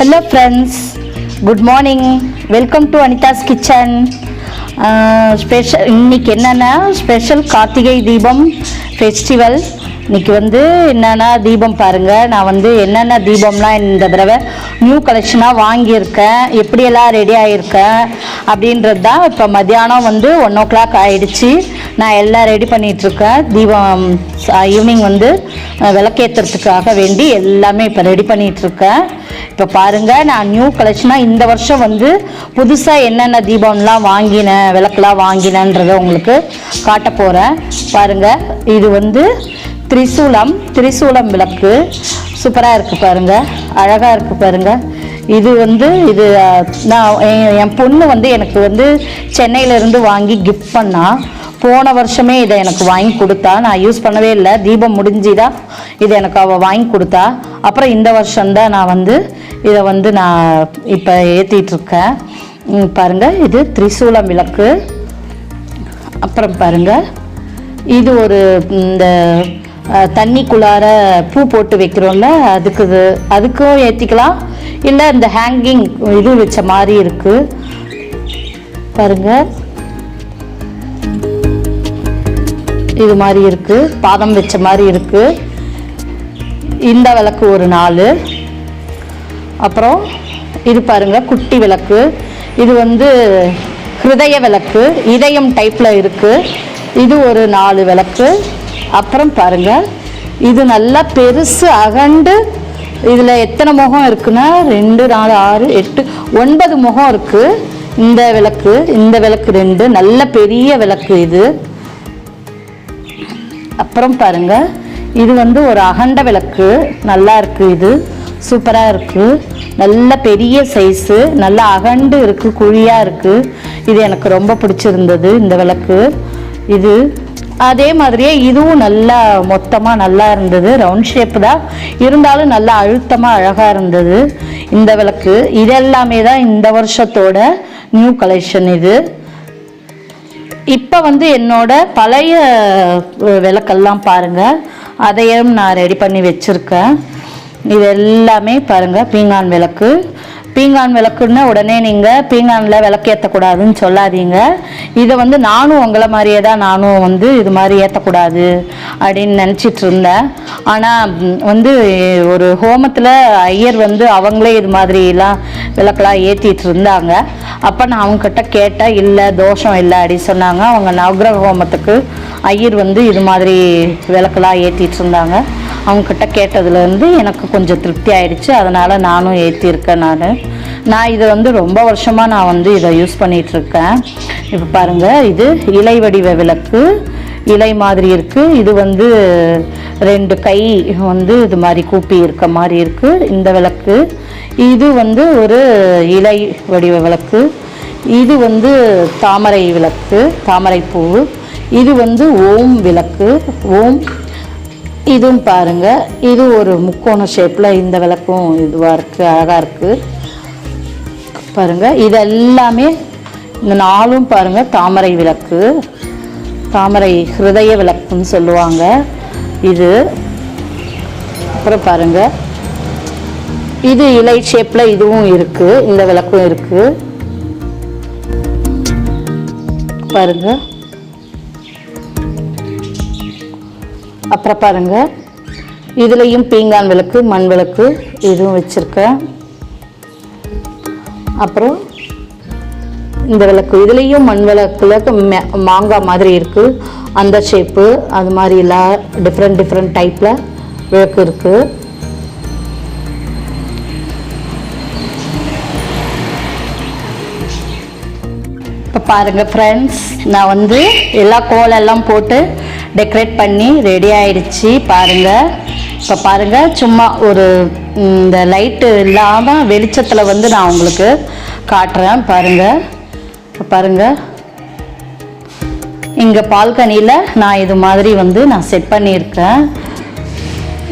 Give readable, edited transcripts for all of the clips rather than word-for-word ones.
Hello friends, good morning. Welcome to Anita's Kitchen. இன்னைக்கு என்னென்னா special Karthigai Deepam festival. இன்னைக்கு என்னென்னா தீபம் பாருங்கள். நான் என்னென்ன தீபம்லாம் இந்த தடவை நியூ கலெக்ஷனாக வாங்கியிருக்கேன், எப்படியெல்லாம் ரெடி ஆகியிருக்கேன் அப்படின்றது தான். இப்போ மத்தியானம் 1:00 ஆகிடுச்சு. நான் எல்லாம் ரெடி பண்ணிகிட்ருக்கேன். தீபம் ஈவினிங் விளக்கேற்றுறதுக்காக வேண்டி எல்லாமே இப்போ ரெடி பண்ணிகிட்ருக்கேன். இப்போ பாருங்கள், நான் நியூ கலெக்ஷனாக இந்த வருஷம் புதுசாக என்னென்ன தீபம்லாம் வாங்கினேன், விளக்கெலாம் வாங்கினேன்றதை உங்களுக்கு காட்ட போகிறேன். பாருங்கள், இது திரிசூலம் விளக்கு சூப்பராக இருக்குது பாருங்கள், அழகாக இருக்குது பாருங்கள். இது இது நான் என் பொண்ணு எனக்கு சென்னையிலேருந்து வாங்கி கிஃப்ட் பண்ணால், போன வருஷமே இதை எனக்கு வாங்கி கொடுத்தா. நான் யூஸ் பண்ணவே இல்லை, தீபம் முடிஞ்சுதான் இதை எனக்கு அவள் வாங்கி கொடுத்தா. அப்புறம் இந்த வருஷம்தான் நான் இதை நான் இப்போ ஏற்றிட்டுருக்கேன். பாருங்கள், இது திரிசூலம் விளக்கு. அப்புறம் பாருங்கள், இது ஒரு இந்த தண்ணிக்குள்ளார பூ போட்டு வைக்கிறோம்ல, அதுக்கும் ஏற்றிக்கலாம். இல்லை இந்த ஹேங்கிங் இது வச்ச மாதிரி இருக்குது பாருங்கள். இது மாதிரி இருக்குது, பாதம் வச்ச மாதிரி இருக்குது. இந்த விளக்கு ஒரு 4. அப்புறம் இது பாருங்கள், குட்டி விளக்கு. இது ஹிருதய விளக்கு, இதயம் டைப்பில் இருக்குது. இது ஒரு 4 விளக்கு. அப்புறம் பாருங்கள், இது நல்லா பெருசு அகண்டு. இதில் எத்தனை முகம் இருக்குன்னா 2, 4, 6, 8, 9 முகம் இருக்குது. இந்த விளக்கு 2 நல்ல பெரிய விளக்கு இது. அப்புறம் பாருங்கள், இது ஒரு அகண்ட விளக்கு, நல்லா இருக்குது. இது சூப்பராக இருக்குது, நல்ல பெரிய சைஸு, நல்லா அகண்டு இருக்குது, குழியாக இருக்குது. இது எனக்கு ரொம்ப பிடிச்சிருந்தது இந்த விளக்கு. இது அதே மாதிரியே இதுவும் நல்லா மொத்தமாக நல்லா இருந்தது. ரவுண்ட் ஷேப்பு தான் இருந்தாலும் நல்லா அழுத்தமாக அழகாக இருந்தது இந்த விளக்கு. இதெல்லாமே தான் இந்த வருஷத்தோட நியூ கலெக்ஷன். இது இப்போ என்னோட பழைய விளக்கெல்லாம் பாருங்கள், அதையும் நான் ரெடி பண்ணி வச்சுருக்கேன். இது எல்லாமே பாருங்கள், பீங்கான் விளக்கு. பீங்கான் விளக்குன்னா உடனே நீங்கள் பீங்கானில் விளக்கேற்றக்கூடாதுன்னு சொல்லாதீங்க. இதை நானும் உங்களை மாதிரியே தான் நானும் இது மாதிரி ஏற்றக்கூடாது அப்படின்னு நினச்சிட்டு இருந்தேன். ஆனால் ஒரு ஹோமத்தில் ஐயர் அவங்களே இது மாதிரிலாம் விளக்கெல்லாம் ஏற்றிட்டு இருந்தாங்க. அப்போ நான் அவங்கக்கிட்ட கேட்டேன், இல்லை தோஷம் இல்லை அப்படின்னு சொன்னாங்க. அவங்க நவகிரக ஹோமத்துக்கு ஐயர் இது மாதிரி விளக்கெல்லாம் ஏற்றிட்டு இருந்தாங்க. அவங்கக்கிட்ட கேட்டதுலேருந்து எனக்கு கொஞ்சம் திருப்தி ஆகிடுச்சு. அதனால் நானும் ஏற்றிருக்கேன். நான் இதை ரொம்ப வருஷமாக நான் இதை யூஸ் பண்ணிகிட்ருக்கேன். இப்போ பாருங்கள், இது இலை வடிவ விளக்கு, இலை மாதிரி இருக்குது. இது 2 கை இது மாதிரி கூப்பி இருக்க மாதிரி இருக்குது இந்த விளக்கு. இது ஒரு இலை வடிவ விளக்கு. இது தாமரை விளக்கு, தாமரை பூ. இது ஓம் விளக்கு, ஓம். இதுவும் பாருங்கள், இது ஒரு முக்கோண ஷேப்பில் இந்த விளக்கும் இதுவாக இருக்குது, அழகாக இருக்குது பாருங்கள். இது எல்லாமே இந்த 4ம் பாருங்கள் தாமரை விளக்கு, தாமரை ஹிருதய விளக்குன்னு சொல்லுவாங்க இது. அப்புறம் பாருங்கள், இது இலை ஷேப்பில் இதுவும் இருக்குது, இந்த விளக்கும் இருக்குது பாருங்கள். அப்புறம் பாருங்கள், இதுலேயும் பீங்கான் விளக்கு, மண் விளக்கு இதுவும் வச்சுருக்கேன். அப்புறம் இந்த விளக்கு, இதுலேயும் மண் விளக்குல மாங்காய் மாதிரி இருக்குது, அந்த ஷேப்பு அது மாதிரி எல்லாம் டிஃப்ரெண்ட் டைப்பில் விளக்கு இருக்குது. இப்போ பாருங்கள் ஃப்ரெண்ட்ஸ், நான் எல்லா கோலெல்லாம் போட்டு டெக்கரேட் பண்ணி ரெடி ஆயிடுச்சு பாருங்கள். இப்போ பாருங்கள், சும்மா ஒரு இந்த லைட்டு இல்லாமல் வெளிச்சத்தில் நான் உங்களுக்கு காட்டுறேன் பாருங்கள். இப்போ பாருங்கள், இங்கே பால்கனியில் நான் இது மாதிரி நான் செட் பண்ணியிருக்கேன்.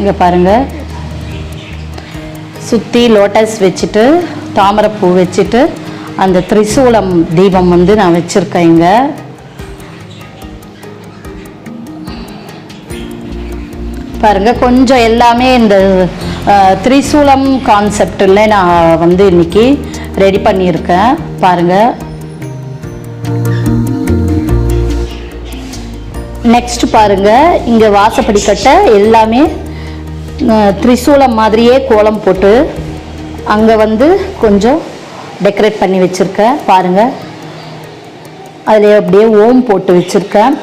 இங்கே பாருங்கள், சுற்றி லோட்டஸ் வச்சுட்டு தாமரைப்பூ வச்சுட்டு அந்த திரிசூலம் தீபம் நான் வச்சுருக்கேன் இங்கே. பாருங்கள், கொஞ்சம் எல்லாமே இந்த திரிசூலம் கான்செப்டில் நான் வந்து இன்னைக்கு ரெடி பண்ணியிருக்கேன் பாருங்கள். நெக்ஸ்ட் பாருங்கள், இங்கே வாசப்படிக்கட்டை எல்லாமே திரிசூலம் மாதிரியே கோலம் போட்டு அங்கே வந்து கொஞ்சம் டெக்கரேட் பண்ணி வச்சுருக்கேன் பாருங்கள். அதில் அப்படியே ஓம் போட்டு வச்சுருக்கேன்.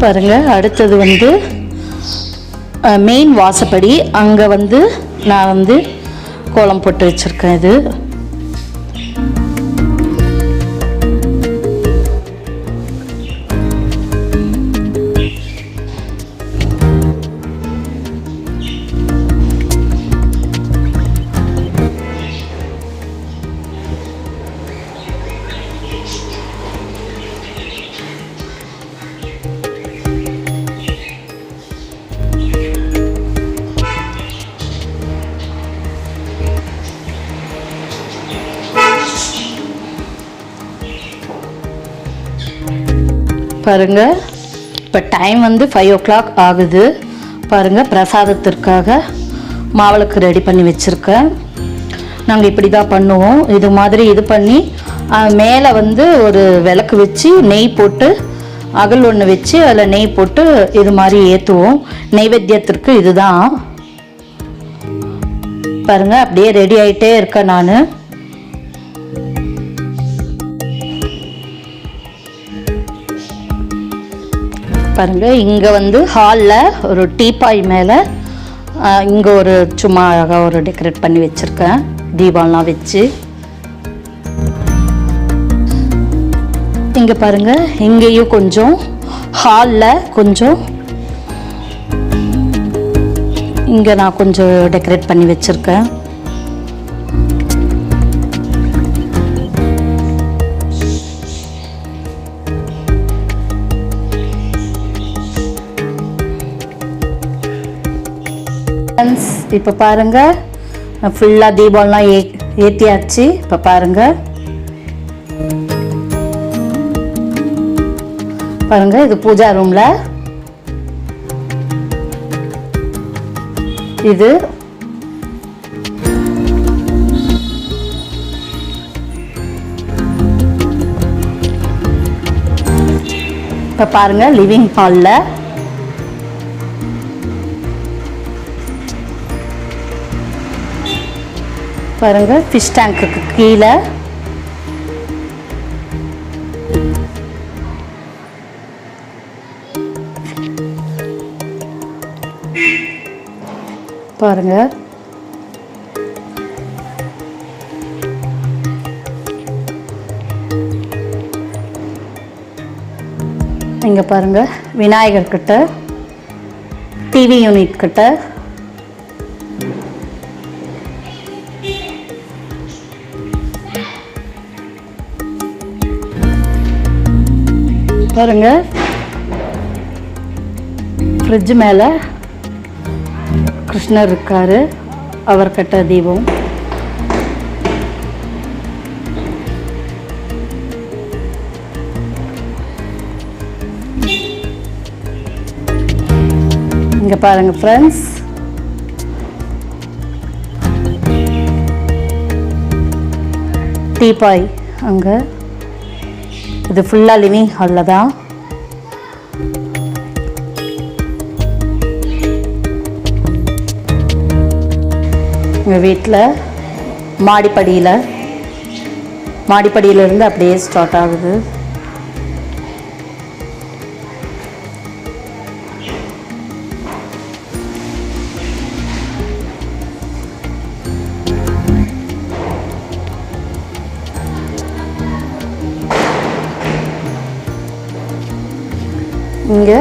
பாருங்க, அடுத்தது வந்து மெயின் வாசப்படி அங்கே வந்து நான் வந்து கோலம் போட்டு வச்சுருக்கேன். இது பாருங்க, இப்போ டைம் வந்து 5 o'clock ஆகுது. பாருங்க, பிரசாதத்திற்காக மாவிளக்கு ரெடி பண்ணி வச்சுருக்கேன். நாங்கள் இப்படி தான் பண்ணுவோம். இது மாதிரி இது பண்ணி மேலே வந்து ஒரு விளக்கு வச்சு நெய் போட்டு அகல் ஒன்று வச்சு அதில் நெய் போட்டு இது மாதிரி ஏற்றுவோம். நெய்வேத்தியத்திற்கு இதுதான். பாருங்க, அப்படியே ரெடி ஆகிட்டே இருக்கேன் நான். பாருங்க, இங்கே வந்து ஹாலில் ஒரு டீப்பாய் மேலே இங்கே ஒரு சும்மா அழகாக ஒரு டெக்கரேட் பண்ணி வச்சுருக்கேன் தீபம்லாம் வச்சு. இங்கே பாருங்க, இங்கேயும் கொஞ்சம் ஹாலில் கொஞ்சம் இங்கே நான் கொஞ்சம் டெக்கரேட் பண்ணி வச்சுருக்கேன். இப்போ பாருங்க, ஃபுல்லாக தீபம்லாம் ஏற்றியாச்சு. இப்போ பாருங்க பாருங்க, இது பூஜா ரூம்ல. இது இப்போ பாருங்க லிவிங் ஹாலில். பாருங்க, ஃபிஷ் டேங்க்குக்கு கீழே பாருங்க. இங்க பாருங்க, விநாயகர் கிட்ட, டிவி யூனிட் கிட்ட பாருங்க, ஃப்ரிட்ஜ் மேலே கிருஷ்ணர் இருக்காரு, அவர்கிட்ட தீபம். இங்கே பாருங்க ஃப்ரெண்ட்ஸ், டீபாய் அங்கே. இது ஃபுல்லாக லிவிங் ஹாலில் தான். எங்கள் வீட்டில் மாடிப்படியிலேருந்து அப்படியே ஸ்டார்ட் ஆகுது. இங்கே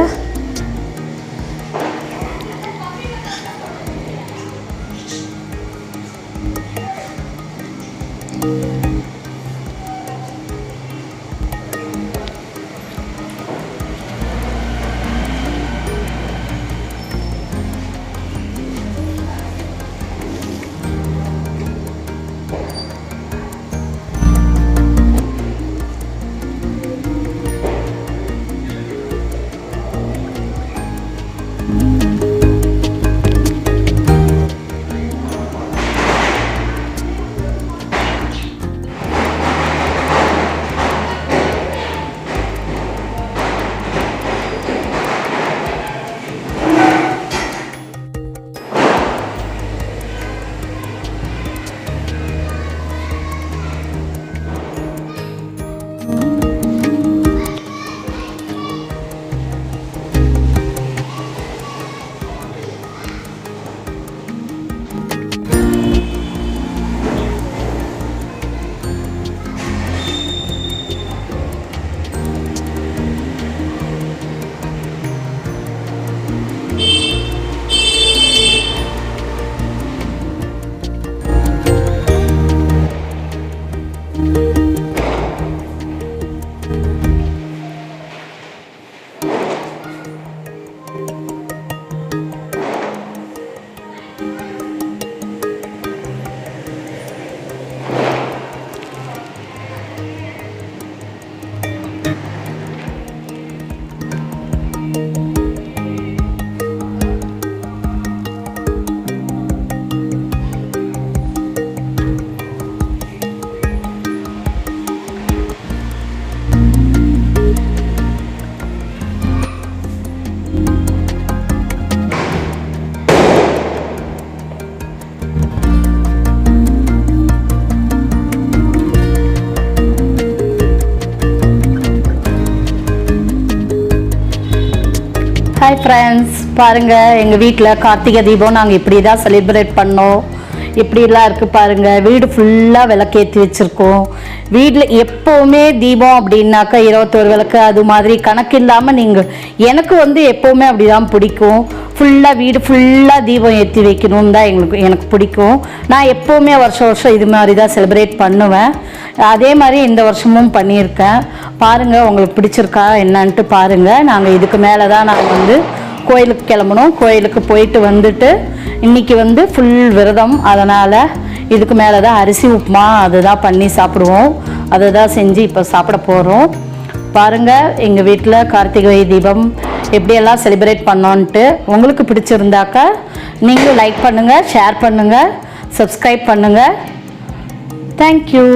ஹாய் ஃப்ரெண்ட்ஸ், பாருங்கள் எங்கள் வீட்டில் கார்த்திகை தீபம் நாங்கள் இப்படி தான் செலிப்ரேட் பண்ணோம். இப்படிலாம் இருக்குது பாருங்கள். வீடு ஃபுல்லாக விளக்கேற்றி வச்சுருக்கோம். வீட்டில் எப்போவுமே தீபம் அப்படின்னாக்கா 21 விளக்கு அது மாதிரி கணக்கு இல்லாமல் நீங்கள் எனக்கு வந்து எப்போவுமே அப்படி தான் பிடிக்கும். ஃபுல்லாக வீடு ஃபுல்லாக தீபம் ஏற்றி வைக்கணும்னு தான் எனக்கு பிடிக்கும். நான் எப்போவுமே வருஷம் இது மாதிரி தான் செலிப்ரேட் பண்ணுவேன். அதே மாதிரி இந்த வருஷமும் பண்ணியிருக்கேன். பாருங்கள், உங்களுக்கு பிடிச்சிருக்கா என்னன்ட்டு பாருங்கள். நாங்கள் இதுக்கு மேலே தான் நாங்கள் வந்து கோயிலுக்கு கிளம்பணும். கோயிலுக்கு போயிட்டு வந்துட்டு இன்றைக்கி வந்து ஃபுல் விரதம். அதனால் இதுக்கு மேலே தான் அரிசி உப்புமா அதுதான் பண்ணி சாப்பிடுவோம். அதை தான் செஞ்சு இப்போ சாப்பிட போகிறோம். பாருங்கள் எங்கள் வீட்டில் கார்த்திகை தீபம் எப்படியெல்லாம் செலிப்ரேட் பண்ணோன்ட்டு. உங்களுக்கு பிடிச்சிருந்தாக்கா நீங்களும் லைக் பண்ணுங்கள், ஷேர் பண்ணுங்கள், சப்ஸ்கிரைப் பண்ணுங்கள். தேங்க்யூ.